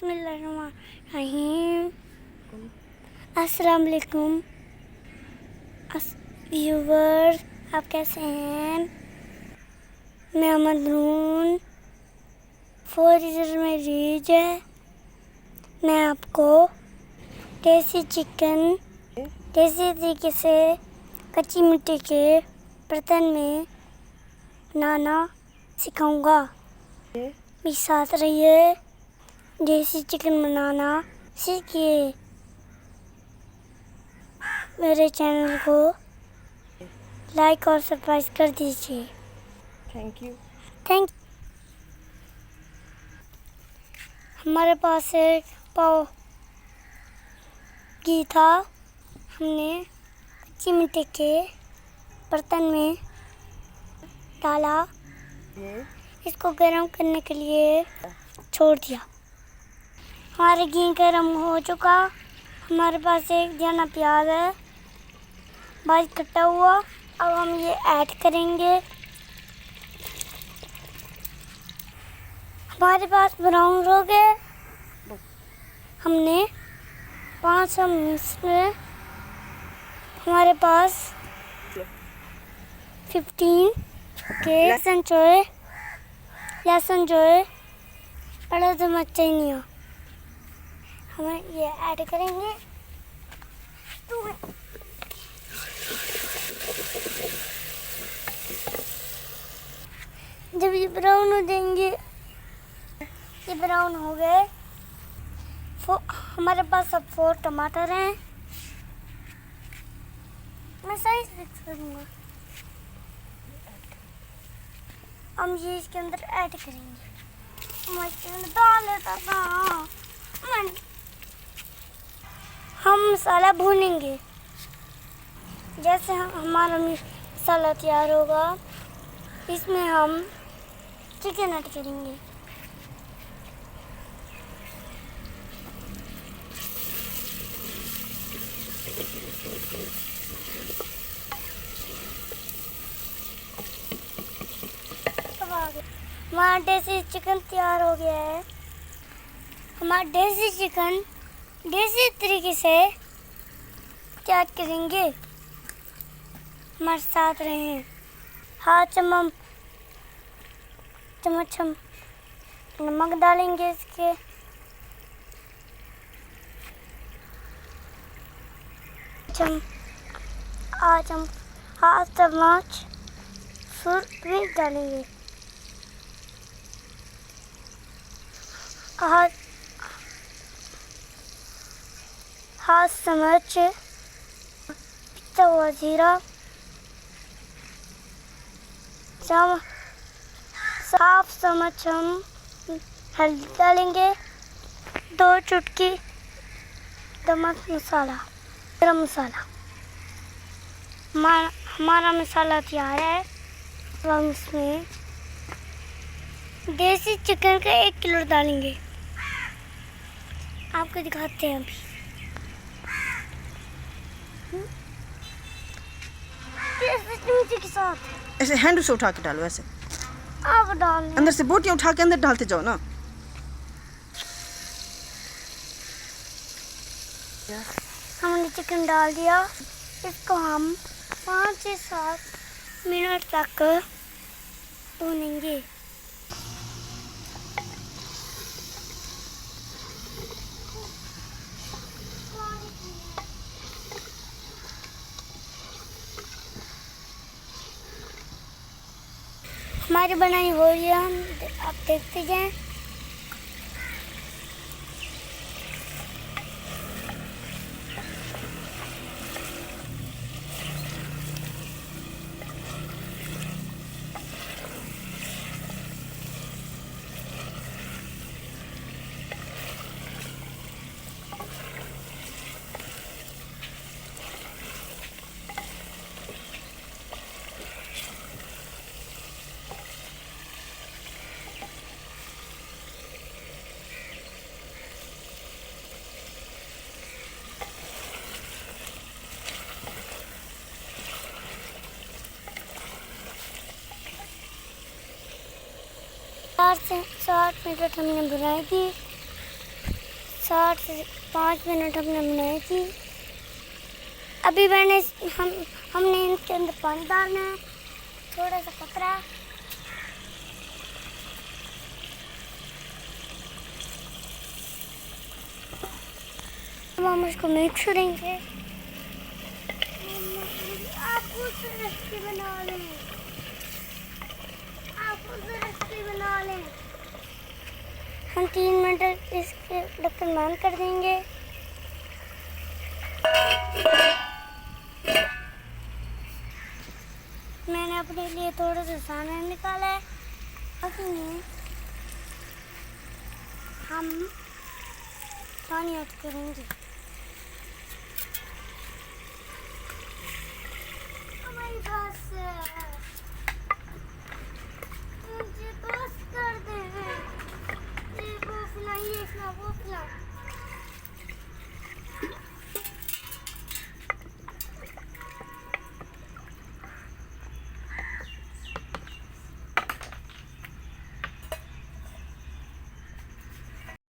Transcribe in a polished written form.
बिस्मिल्लाहिर्रहमानिर्रहीम। अस्सलाम वालेकुम व्यूवर्स, आप कैसे हैं? मैं मदरून 4 ईयर में रीज है। मैं आपको देसी चिकन देसी तरीके से कच्ची मिट्टी के बर्तन में बनाना सिखाऊंगा। मेरे साथ रहिए, देसी चिकन बनाना सीखिए। मेरे चैनल को लाइक और सब्सक्राइब कर दीजिए। Thank you. थैंक। हमारे पास एक पाव घी था। हमने कच्ची मिट्टी के बर्तन में डाला, इसको गर्म करने के लिए छोड़ दिया। हमारे घी गर्म हो चुका। हमारे पास एक जना प्याज है, बारीक कटा हुआ। अब हम ये ऐड करेंगे। हमारे पास ब्राउन हो गए। हमने 500 मिनट में हमारे पास 15 के लहसुन जो है बड़ा चम्मच चाहिए। हमें ये ऐड करेंगे। जब ये ब्राउन हो देंगे, ये ब्राउन हो गए। हमारे पास अब 4 टमाटर हैं। मैं साइज फिक्स करूँगा। हम ये इसके अंदर ऐड करेंगे। मैं इसके अंदर डाल लेता था। हम मसाला भूनेंगे। जैसे हमारा मसाला तैयार होगा, इसमें हम चिकन ऐड करेंगे। हमारा देसी चिकन तैयार हो गया है। हमारा देसी चिकन देसी तरीके से तैयार करेंगे। हमारे साथ रहें। हाथ चम्मच हम नमक डालेंगे इसके। आज हम हाथ चम्मच सुरख डालेंगे। हाथ चम्मच पिसा हुआ जीरा, हाफ चम्मच हम हल्दी डालेंगे। 2 चुटकी गरम मसाला। हमारा मसाला तैयार है। अब हम इसमें देसी चिकन का 1 किलो डालेंगे। आपको दिखाते हैं अभी। देसी चिकन के साथ ऐसे हैंड से उठा के डालो। ऐसे आप डाल अंदर से बोटियां उठा के अंदर डालते जाओ ना। हमने चिकन डाल दिया। इसको हम 5 से 7 मिनट तक भूनेंगे। हमारी बनाई हो रही है। आप देखते जाएं। से 7 मिनट हमने बनाई थी। 4 से 5 मिनट हमने बनाई थी। अभी हमने इनके अंदर पानी डालना है, थोड़ा सा पतरा। अब हम इसको मिक्स करेंगे। आप उस रेसिपी बना लें, हम 3 मिनट इसके ढक्कन बंद कर देंगे। मैंने अपने लिए थोड़ा सा सामान निकाला है। उसमें हम पानी ऐड करेंगे। हमारी बस मुझे बस कर दे, ये वो फुला, ये फुला, वो फुला।